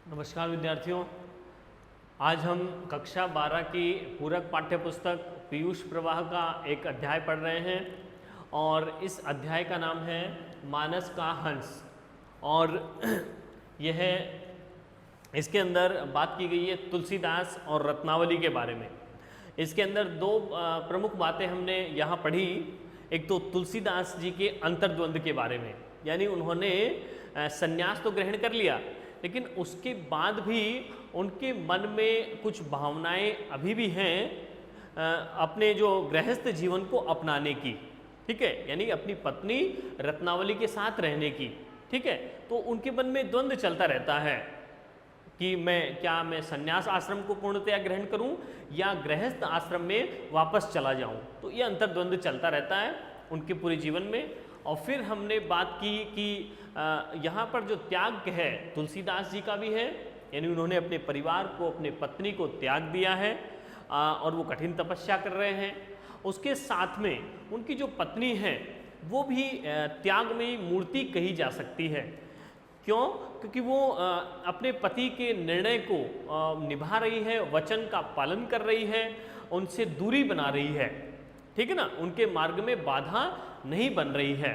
नमस्कार विद्यार्थियों। आज हम कक्षा 12 की पूरक पाठ्य पुस्तक पीयूष प्रवाह का एक अध्याय पढ़ रहे हैं और इस अध्याय का नाम है मानस का हंस। और यह इसके अंदर बात की गई है तुलसीदास और रत्नावली के बारे में। इसके अंदर दो प्रमुख बातें हमने यहाँ पढ़ी। एक तो तुलसीदास जी के अंतर्द्वंद के बारे में, यानी उन्होंने संन्यास तो ग्रहण कर लिया लेकिन उसके बाद भी उनके मन में कुछ भावनाएं अभी भी हैं अपने जो गृहस्थ जीवन को अपनाने की, ठीक है, यानी अपनी पत्नी रत्नावली के साथ रहने की, ठीक है। तो उनके मन में द्वंद्व चलता रहता है कि मैं संन्यास आश्रम को पूर्णतया ग्रहण करूं या गृहस्थ आश्रम में वापस चला जाऊं। तो ये अंतर्द्वंद चलता रहता है उनके पूरे जीवन में। और फिर हमने बात की कि यहाँ पर जो त्याग है तुलसीदास जी का भी है, यानी उन्होंने अपने परिवार को, अपने पत्नी को त्याग दिया है और वो कठिन तपस्या कर रहे हैं। उसके साथ में उनकी जो पत्नी है वो भी त्यागमयी मूर्ति कही जा सकती है। क्यों? क्योंकि वो अपने पति के निर्णय को निभा रही है, वचन का पालन कर रही है, उनसे दूरी बना रही है, ठीक है ना, उनके मार्ग में बाधा नहीं बन रही है।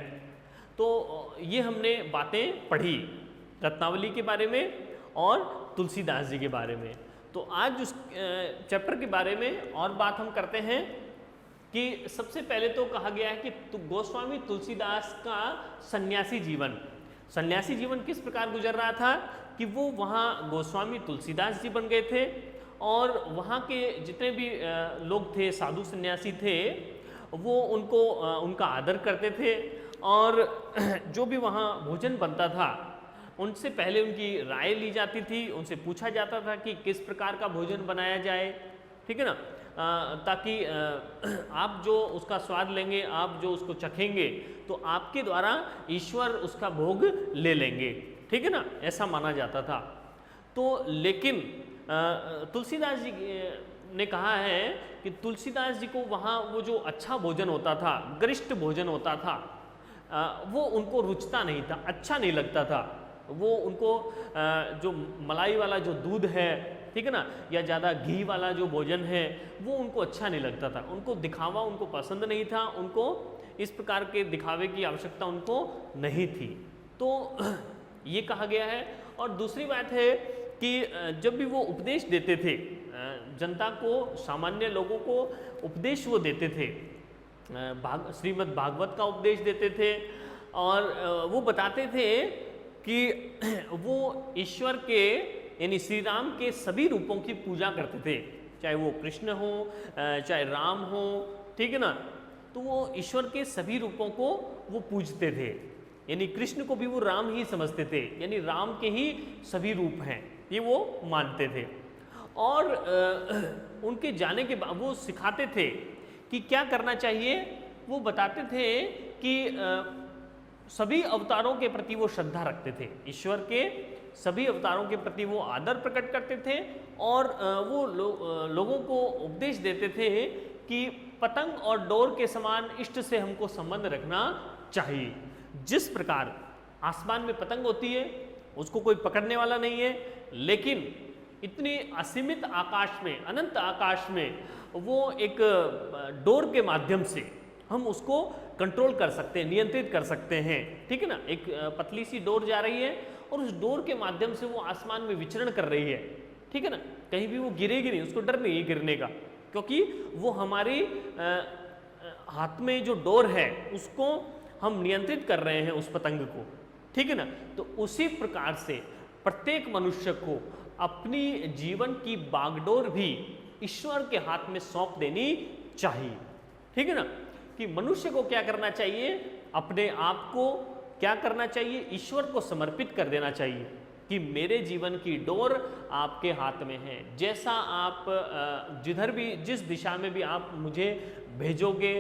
तो ये हमने बातें पढ़ी रत्नावली के बारे में और तुलसीदास जी के बारे में। तो आज उस चैप्टर के बारे में और बात हम करते हैं कि सबसे पहले तो कहा गया है कि गोस्वामी तुलसीदास का सन्यासी जीवन किस प्रकार गुजर रहा था कि वो वहाँ गोस्वामी तुलसीदास जी बन गए थे और वहाँ के जितने भी लोग थे, साधु सन्यासी थे, वो उनका आदर करते थे और जो भी वहाँ भोजन बनता था उनसे पहले उनकी राय ली जाती थी, उनसे पूछा जाता था कि किस प्रकार का भोजन बनाया जाए, ठीक है ना, ताकि आप जो उसका स्वाद लेंगे, आप जो उसको चखेंगे तो आपके द्वारा ईश्वर उसका भोग ले लेंगे, ठीक है ना, ऐसा माना जाता था। तो लेकिन तुलसीदास जी ने कहा है कि तुलसीदास जी को वहाँ वो जो अच्छा भोजन होता था, गरिष्ठ भोजन होता था, वो उनको रुचता नहीं था, अच्छा नहीं लगता था। वो उनको जो मलाई वाला जो दूध है, ठीक है ना, या ज़्यादा घी वाला जो भोजन है वो उनको अच्छा नहीं लगता था। उनको दिखावा उनको पसंद नहीं था, उनको इस प्रकार के दिखावे की आवश्यकता उनको नहीं थी। तो ये कहा गया है। और दूसरी बात है कि जब भी वो उपदेश देते थे जनता को, सामान्य लोगों को उपदेश वो देते थे, श्रीमद् भागवत का उपदेश देते थे और वो बताते थे कि वो ईश्वर के यानी श्री राम के सभी रूपों की पूजा करते थे, चाहे वो कृष्ण हो चाहे राम हो, ठीक है ना। तो वो ईश्वर के सभी रूपों को वो पूजते थे, यानी कृष्ण को भी वो राम ही समझते थे, यानी राम के ही सभी रूप हैं, ये वो मानते थे। और उनके जाने के बाद वो सिखाते थे कि क्या करना चाहिए। वो बताते थे कि सभी अवतारों के प्रति वो श्रद्धा रखते थे, ईश्वर के सभी अवतारों के प्रति वो आदर प्रकट करते थे और वो लोगों को उपदेश देते थे कि पतंग और डोर के समान इष्ट से हमको संबंध रखना चाहिए। जिस प्रकार आसमान में पतंग होती है उसको कोई पकड़ने वाला नहीं है, लेकिन इतनी असीमित आकाश में, अनंत आकाश में वो एक डोर के माध्यम से हम उसको कंट्रोल कर सकते हैं, नियंत्रित कर सकते हैं, ठीक है ना। एक पतली सी डोर जा रही है और उस डोर के माध्यम से वो आसमान में विचरण कर रही है, ठीक है ना, कहीं भी वो गिरेगी नहीं, उसको डर नहीं है गिरने का, क्योंकि वो हमारी हाथ में जो डोर है उसको हम नियंत्रित कर रहे हैं उस पतंग को, ठीक है ना। तो उसी प्रकार से प्रत्येक मनुष्य को अपनी जीवन की बागडोर भी ईश्वर के हाथ में सौंप देनी चाहिए, ठीक है ना। कि मनुष्य को क्या करना चाहिए, अपने आप को क्या करना चाहिए, ईश्वर को समर्पित कर देना चाहिए कि मेरे जीवन की डोर आपके हाथ में है। जैसा आप जिधर भी, जिस दिशा में भी आप मुझे भेजोगे,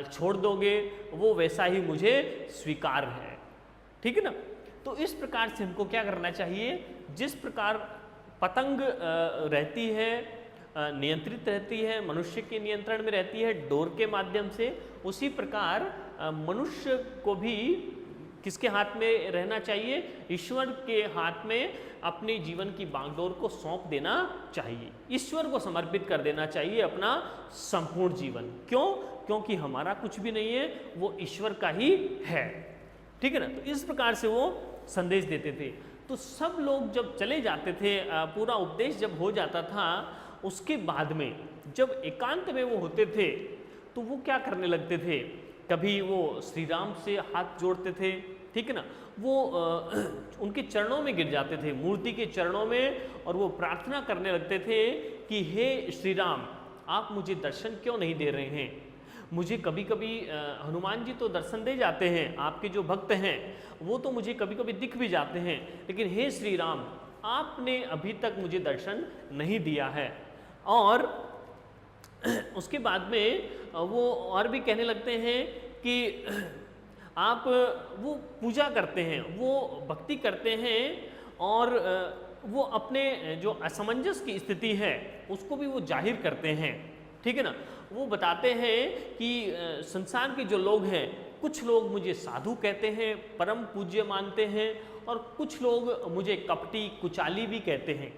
छोड़ दोगे, वो वैसा ही मुझे स्वीकार है, ठीक है ना। तो इस प्रकार से हमको क्या करना चाहिए, जिस प्रकार पतंग रहती है, नियंत्रित रहती है, मनुष्य के नियंत्रण में रहती है डोर के माध्यम से, उसी प्रकार मनुष्य को भी किसके हाथ में रहना चाहिए? ईश्वर के हाथ में अपने जीवन की बागडोर को सौंप देना चाहिए, ईश्वर को समर्पित कर देना चाहिए अपना संपूर्ण जीवन। क्यों? क्योंकि हमारा कुछ भी नहीं है, वो ईश्वर का ही है, ठीक है ना। तो इस प्रकार से वो संदेश देते थे। तो सब लोग जब चले जाते थे, पूरा उपदेश जब हो जाता था, उसके बाद में जब एकांत में वो होते थे तो वो क्या करने लगते थे? कभी वो श्री राम से हाथ जोड़ते थे, ठीक है ना, वो उनके चरणों में गिर जाते थे, मूर्ति के चरणों में, और वो प्रार्थना करने लगते थे कि हे श्री राम, आप मुझे दर्शन क्यों नहीं दे रहे हैं? मुझे कभी कभी हनुमान जी तो दर्शन दे जाते हैं, आपके जो भक्त हैं वो तो मुझे कभी कभी दिख भी जाते हैं, लेकिन हे श्री राम, आपने अभी तक मुझे दर्शन नहीं दिया है। और उसके बाद में वो और भी कहने लगते हैं कि आप वो पूजा करते हैं, वो भक्ति करते हैं, और वो अपने जो असमंजस की स्थिति है उसको भी वो जाहिर करते हैं, ठीक है ना। वो बताते हैं कि संसार के जो लोग हैं, कुछ लोग मुझे साधु कहते हैं, परम पूज्य मानते हैं, और कुछ लोग मुझे कपटी कुचाली भी कहते हैं।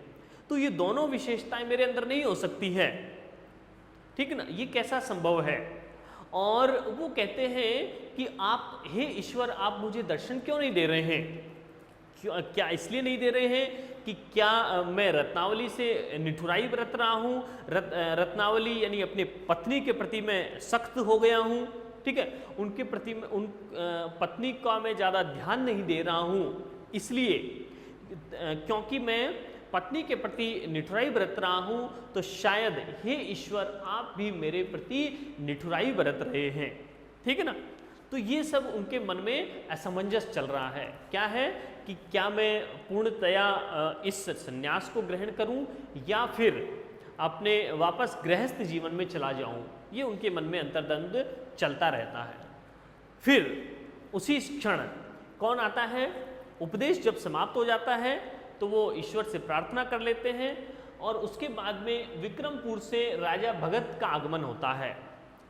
तो ये दोनों विशेषताएं मेरे अंदर नहीं हो सकती है, ठीक है ना, ये कैसा संभव है? और वो कहते हैं कि आप, हे ईश्वर, आप मुझे दर्शन क्यों नहीं दे रहे हैं? क्या इसलिए नहीं दे रहे हैं कि क्या मैं रत्नावली से निठुराई बरत रहा हूँ? रत्नावली यानी अपनी पत्नी के प्रति मैं सख्त हो गया हूँ, ठीक है, उनके प्रति उन पत्नी का मैं ज़्यादा ध्यान नहीं दे रहा हूँ, इसलिए क्योंकि मैं पत्नी के प्रति निठुराई बरत रहा हूँ, तो शायद हे ईश्वर, आप भी मेरे प्रति निठुराई बरत रहे हैं, ठीक है ना। तो ये सब उनके मन में असमंजस चल रहा है। क्या है कि क्या मैं पूर्णतया इस संन्यास को ग्रहण करूं या फिर अपने वापस गृहस्थ जीवन में चला जाऊं? ये उनके मन में अंतर्द्वंद चलता रहता है। फिर उसी क्षण कौन आता है? उपदेश जब समाप्त हो जाता है तो वो ईश्वर से प्रार्थना कर लेते हैं, और उसके बाद में विक्रमपुर से राजा भगत का आगमन होता है।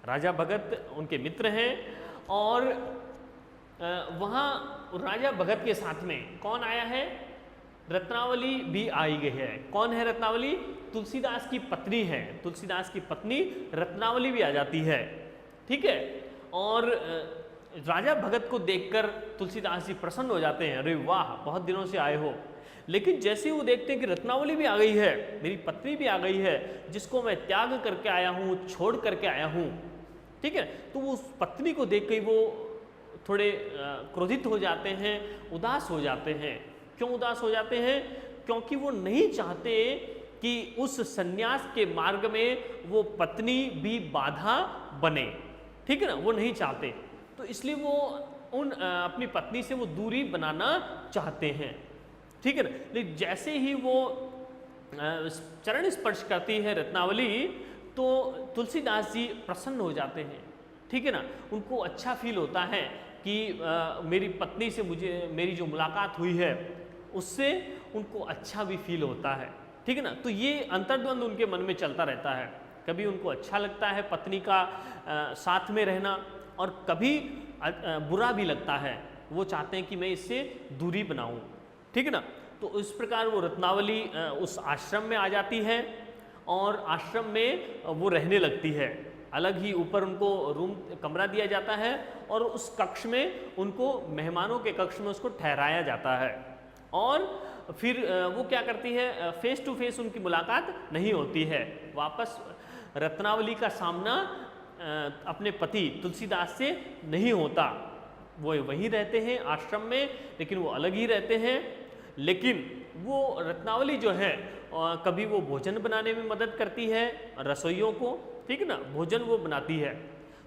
राजा भगत उनके मित्र हैं, और वहाँ राजा भगत के साथ में कौन आया है? रत्नावली भी आई गई है। कौन है रत्नावली? तुलसीदास की पत्नी है। तुलसीदास की पत्नी रत्नावली भी आ जाती है, ठीक है। और राजा भगत को देखकर तुलसीदास जी प्रसन्न हो जाते हैं, अरे वाह, बहुत दिनों से आए हो। लेकिन जैसे ही वो देखते हैं कि रत्नावली भी आ गई है, मेरी पत्नी भी आ गई है, जिसको मैं त्याग करके आया हूँ, छोड़ करके आया हूँ, ठीक है, तो वो उस पत्नी को देख के वो थोड़े क्रोधित हो जाते हैं, उदास हो जाते हैं। क्यों उदास हो जाते हैं? क्योंकि वो नहीं चाहते कि उस सन्यास के मार्ग में वो पत्नी भी बाधा बने, ठीक है ना, वो नहीं चाहते। तो इसलिए वो अपनी पत्नी से वो दूरी बनाना चाहते हैं, ठीक है ना। लेकिन जैसे ही वो चरण स्पर्श करती है रत्नावली, तो तुलसीदास जी प्रसन्न हो जाते हैं, ठीक है ना। उनको अच्छा फील होता है कि मेरी पत्नी से मेरी जो मुलाकात हुई है उससे उनको अच्छा भी फील होता है, ठीक है ना। तो ये अंतर्द्वंद उनके मन में चलता रहता है। कभी उनको अच्छा लगता है पत्नी का साथ में रहना, और कभी बुरा भी लगता है, वो चाहते हैं कि मैं इससे दूरी बनाऊं, ठीक है ना। तो इस प्रकार वो रत्नावली उस आश्रम में आ जाती है, और आश्रम में वो रहने लगती है। अलग ही ऊपर उनको रूम कमरा दिया जाता है, और उस कक्ष में उनको, मेहमानों के कक्ष में उसको ठहराया जाता है। और फिर वो क्या करती है, फेस टू फेस उनकी मुलाकात नहीं होती है। वापस रत्नावली का सामना अपने पति तुलसीदास से नहीं होता। वो वहीं रहते हैं आश्रम में, लेकिन वो अलग ही रहते हैं। लेकिन वो रत्नावली जो है, कभी वो भोजन बनाने में मदद करती है रसोइयों को, ठीक है ना, भोजन वो बनाती है।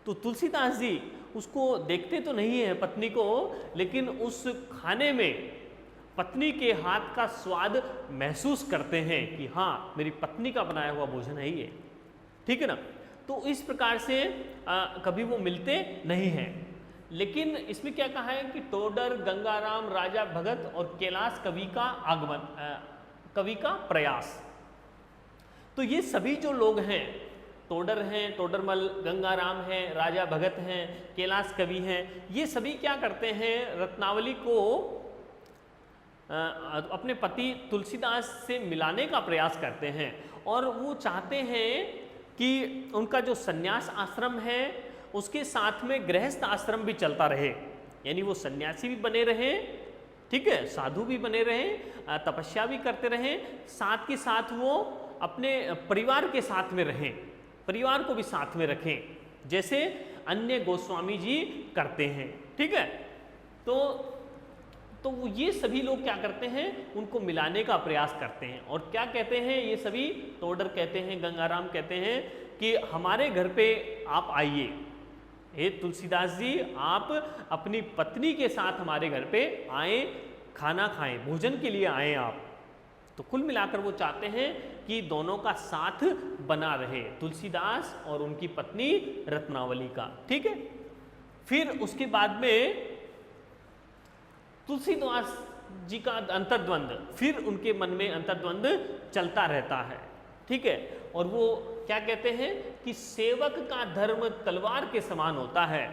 तो तुलसीदास जी उसको देखते तो नहीं है पत्नी को, लेकिन उस खाने में पत्नी के हाथ का स्वाद महसूस करते हैं कि हाँ, मेरी पत्नी का बनाया हुआ भोजन है ये, ठीक है ना। तो इस प्रकार से कभी वो मिलते नहीं हैं। लेकिन इसमें क्या कहा है कि टोडर, गंगाराम, राजा भगत और कैलाश कवि का आगमन, कवि का प्रयास। तो ये सभी जो लोग हैं टोडर हैं, टोडरमल, गंगाराम हैं, राजा भगत हैं, कैलाश कवि हैं, ये सभी क्या करते हैं, रत्नावली को अपने पति तुलसीदास से मिलाने का प्रयास करते हैं और वो चाहते हैं कि उनका जो सन्यास आश्रम है उसके साथ में गृहस्थ आश्रम भी चलता रहे, यानी वो सन्यासी भी बने रहें, ठीक है, साधु भी बने रहें, तपस्या भी करते रहें, साथ के साथ वो अपने परिवार के साथ में रहें, परिवार को भी साथ में रखें, जैसे अन्य गोस्वामी जी करते हैं, ठीक है। तो ये सभी लोग क्या करते हैं, उनको मिलाने का प्रयास करते हैं और क्या कहते हैं, ये सभी टोडर कहते हैं, गंगाराम कहते हैं कि हमारे घर पे आप आइए, हे तुलसीदास जी आप अपनी पत्नी के साथ हमारे घर पे आए, खाना खाएं, भोजन के लिए आए आप। तो कुल मिलाकर वो चाहते हैं कि दोनों का साथ बना रहे, तुलसीदास और उनकी पत्नी रत्नावली का, ठीक है। फिर उसके बाद में तुलसीदास जी का अंतर्द्वंद, फिर उनके मन में अंतर्द्वंद चलता रहता है, ठीक है। और वो क्या कहते हैं कि सेवक का धर्म तलवार के समान होता है,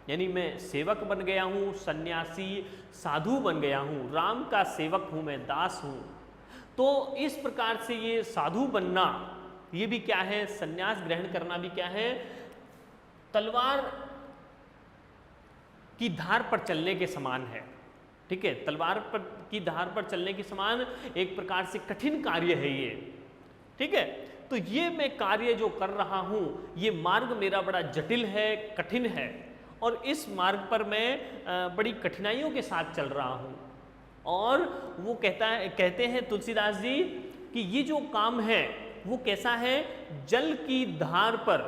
यानी मैं सेवक बन गया हूँ, सन्यासी साधु बन गया हूँ, राम का सेवक हूँ, मैं दास हूँ। तो इस प्रकार से ये साधु बनना, ये भी क्या है, सन्यास ग्रहण करना भी क्या है, तलवार की धार पर चलने के समान है, ठीक है। तलवार पर की धार पर चलने के समान एक प्रकार से कठिन कार्य है ये, ठीक है। तो ये मैं कार्य जो कर रहा हूँ, ये मार्ग मेरा बड़ा जटिल है, कठिन है, और इस मार्ग पर मैं बड़ी कठिनाइयों के साथ चल रहा हूँ। और वो कहते हैं तुलसीदास जी कि ये जो काम है वो कैसा है, जल की धार पर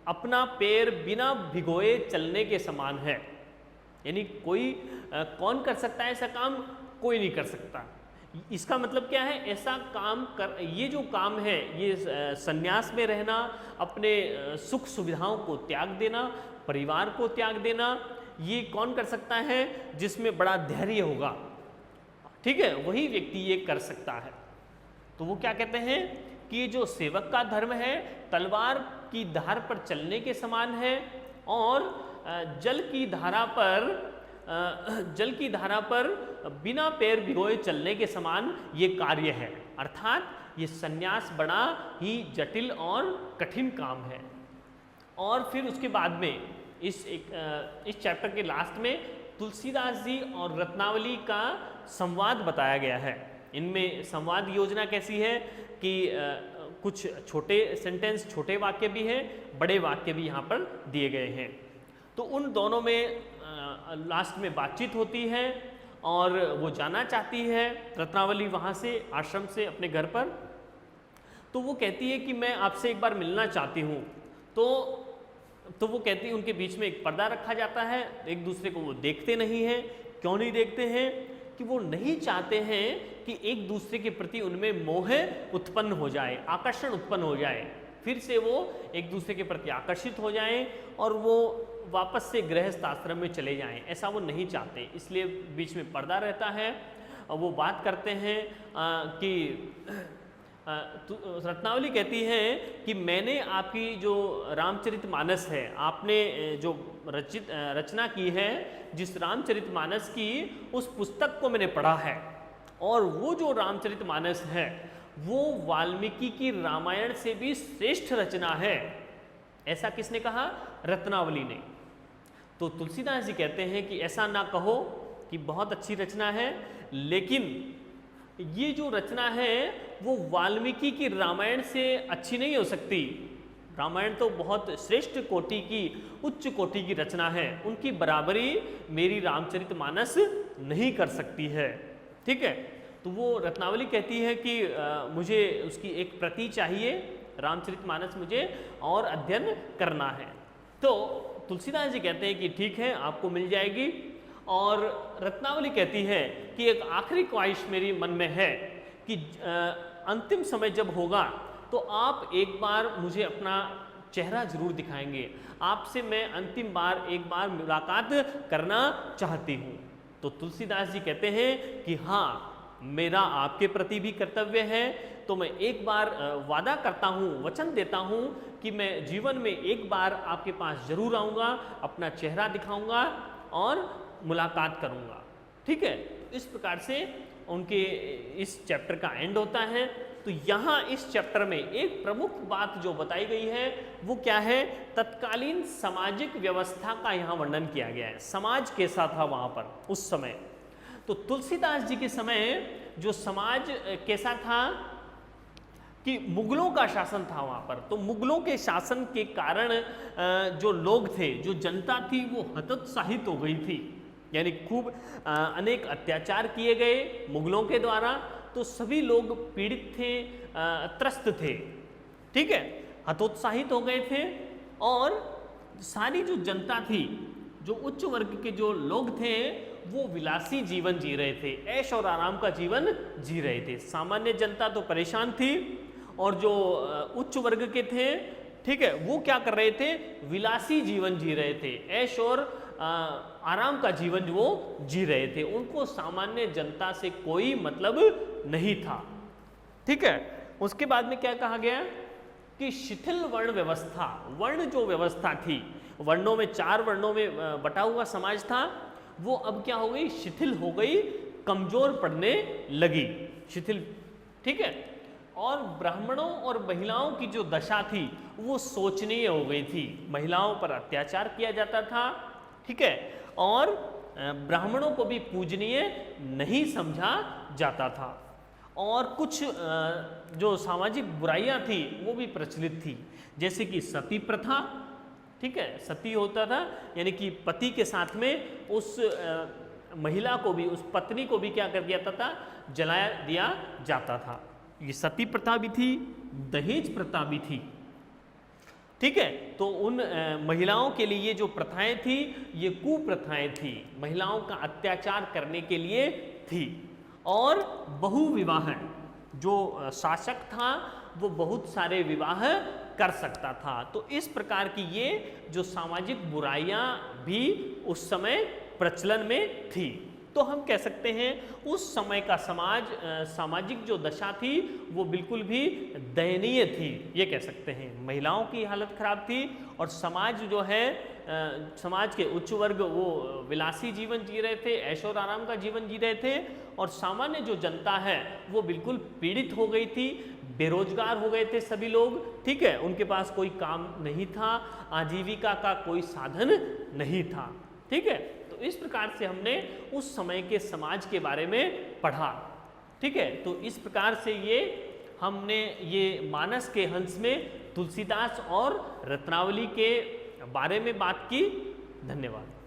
अपना पैर बिना भिगोए चलने के समान है, यानी कोई कौन कर सकता है ऐसा काम, कोई नहीं कर सकता। इसका मतलब क्या है, ऐसा काम कर, ये जो काम है, ये सन्यास में रहना, अपने सुख सुविधाओं को त्याग देना, परिवार को त्याग देना, ये कौन कर सकता है, जिसमें बड़ा धैर्य होगा, ठीक है, वही व्यक्ति ये कर सकता है। तो वो क्या कहते हैं कि ये जो सेवक का धर्म है तलवार की धार पर चलने के समान है, और जल की धारा पर बिना पैर भिगोए चलने के समान ये कार्य है, अर्थात ये सन्यास बड़ा ही जटिल और कठिन काम है। और फिर उसके बाद में इस चैप्टर के लास्ट में तुलसीदास जी और रत्नावली का संवाद बताया गया है। इनमें संवाद योजना कैसी है कि कुछ छोटे सेंटेंस, छोटे वाक्य भी हैं, बड़े वाक्य भी यहाँ पर दिए गए हैं। तो उन दोनों में लास्ट में बातचीत होती है और वो जाना चाहती है रत्नावली वहाँ से, आश्रम से अपने घर पर। तो वो कहती है कि मैं आपसे एक बार मिलना चाहती हूँ। तो वो कहती है, उनके बीच में एक पर्दा रखा जाता है, एक दूसरे को वो देखते नहीं हैं। क्यों नहीं देखते हैं? कि वो नहीं चाहते हैं कि एक दूसरे के प्रति उनमें मोह उत्पन्न हो जाए, आकर्षण उत्पन्न हो जाए, फिर से वो एक दूसरे के प्रति आकर्षित हो जाएं और वो वापस से गृहस्थ आश्रम में चले जाएं, ऐसा वो नहीं चाहते। इसलिए बीच में पर्दा रहता है और वो बात करते हैं कि रत्नावली कहती है कि मैंने आपकी जो रामचरितमानस है, आपने जो रचना की है, जिस रामचरितमानस की उस पुस्तक को मैंने पढ़ा है, और वो जो रामचरितमानस है वो वाल्मीकि की रामायण से भी श्रेष्ठ रचना है। ऐसा किसने कहा? रत्नावली ने। तो तुलसीदास जी कहते हैं कि ऐसा ना कहो कि बहुत अच्छी रचना है, लेकिन ये जो रचना है वो वाल्मीकि की रामायण से अच्छी नहीं हो सकती। रामायण तो बहुत श्रेष्ठ कोटि की, उच्च कोटि की रचना है, उनकी बराबरी मेरी रामचरितमानस नहीं कर सकती है। ठीक है, तो वो रत्नावली कहती है कि मुझे उसकी एक प्रति चाहिए, रामचरितमानस मुझे और अध्ययन करना है। तो तुलसीदास जी कहते हैं कि ठीक है, आपको मिल जाएगी। और रत्नावली कहती है कि एक आखिरी ख्वाहिश मेरी मन में है कि अंतिम समय जब होगा तो आप एक बार मुझे अपना चेहरा जरूर दिखाएंगे, आपसे मैं अंतिम बार एक बार मुलाकात करना चाहती हूँ। तो तुलसीदास जी कहते हैं कि हाँ, मेरा आपके प्रति भी कर्तव्य है, तो मैं एक बार वादा करता हूँ, वचन देता हूँ कि मैं जीवन में एक बार आपके पास जरूर आऊँगा, अपना चेहरा दिखाऊंगा और मुलाकात करूँगा। ठीक है, इस प्रकार से उनके इस चैप्टर का एंड होता है। तो यहाँ इस चैप्टर में एक प्रमुख बात जो बताई गई है वो क्या है, तत्कालीन सामाजिक व्यवस्था का यहाँ वर्णन किया गया है। समाज कैसा था वहाँ पर उस समय। तो तुलसीदास जी के समय जो समाज कैसा था कि मुगलों का शासन था वहाँ पर। तो मुगलों के शासन के कारण जो लोग थे, जो जनता थी, वो हतोत्साहित हो गई थी, यानी खूब अनेक अत्याचार किए गए मुगलों के द्वारा। तो सभी लोग पीड़ित थे, त्रस्त थे। ठीक है, हतोत्साहित हो गए थे और सारी जो जनता थी, जो उच्च वर्ग के जो लोग थे, वो विलासी जीवन जी रहे थे, ऐश और आराम का जीवन जी रहे थे। सामान्य जनता तो परेशान थी और जो उच्च वर्ग के थे, ठीक है, वो क्या कर रहे थे, विलासी जीवन जी रहे थे, ऐश और आराम का जीवन वो जी रहे थे। उनको सामान्य जनता से कोई मतलब नहीं था। ठीक है, उसके बाद में क्या कहा गया कि शिथिल वर्ण व्यवस्था, वर्ण जो व्यवस्था थी, वर्णों में 4 वर्णों में बटा हुआ समाज था, वो अब क्या हो गई, शिथिल हो गई, कमजोर पड़ने लगी, शिथिल। ठीक है, और ब्राह्मणों और महिलाओं की जो दशा थी वो शोचनीय हो गई थी। महिलाओं पर अत्याचार किया जाता था, ठीक है, और ब्राह्मणों को भी पूजनीय नहीं समझा जाता था। और कुछ जो सामाजिक बुराइयां थी वो भी प्रचलित थी, जैसे कि सती प्रथा। ठीक है, सती होता था यानी कि पति के साथ में उस महिला को भी, उस पत्नी को भी क्या कर दिया जाता था, जला दिया जाता था। ये सती प्रथा भी थी, दहेज प्रथा भी थी। ठीक है, तो उन महिलाओं के लिए ये जो प्रथाएं थी ये कुप्रथाएं थी, महिलाओं का अत्याचार करने के लिए थी। और बहुविवाह, जो शासक था वो बहुत सारे विवाह कर सकता था। तो इस प्रकार की ये जो सामाजिक बुराइयां भी उस समय प्रचलन में थी। तो हम कह सकते हैं उस समय का समाज, सामाजिक जो दशा थी वो बिल्कुल भी दयनीय थी, ये कह सकते हैं। महिलाओं की हालत खराब थी और समाज जो है, समाज के उच्च वर्ग वो विलासी जीवन जी रहे थे, ऐशो आराम का जीवन जी रहे थे, और सामान्य जो जनता है वो बिल्कुल पीड़ित हो गई थी, बेरोजगार हो गए थे सभी लोग। ठीक है, उनके पास कोई काम नहीं था, आजीविका का कोई साधन नहीं था। ठीक है, तो इस प्रकार से हमने उस समय के समाज के बारे में पढ़ा। ठीक है, तो इस प्रकार से हमने ये मानस के हंस में तुलसीदास और रत्नावली के बारे में बात की। धन्यवाद।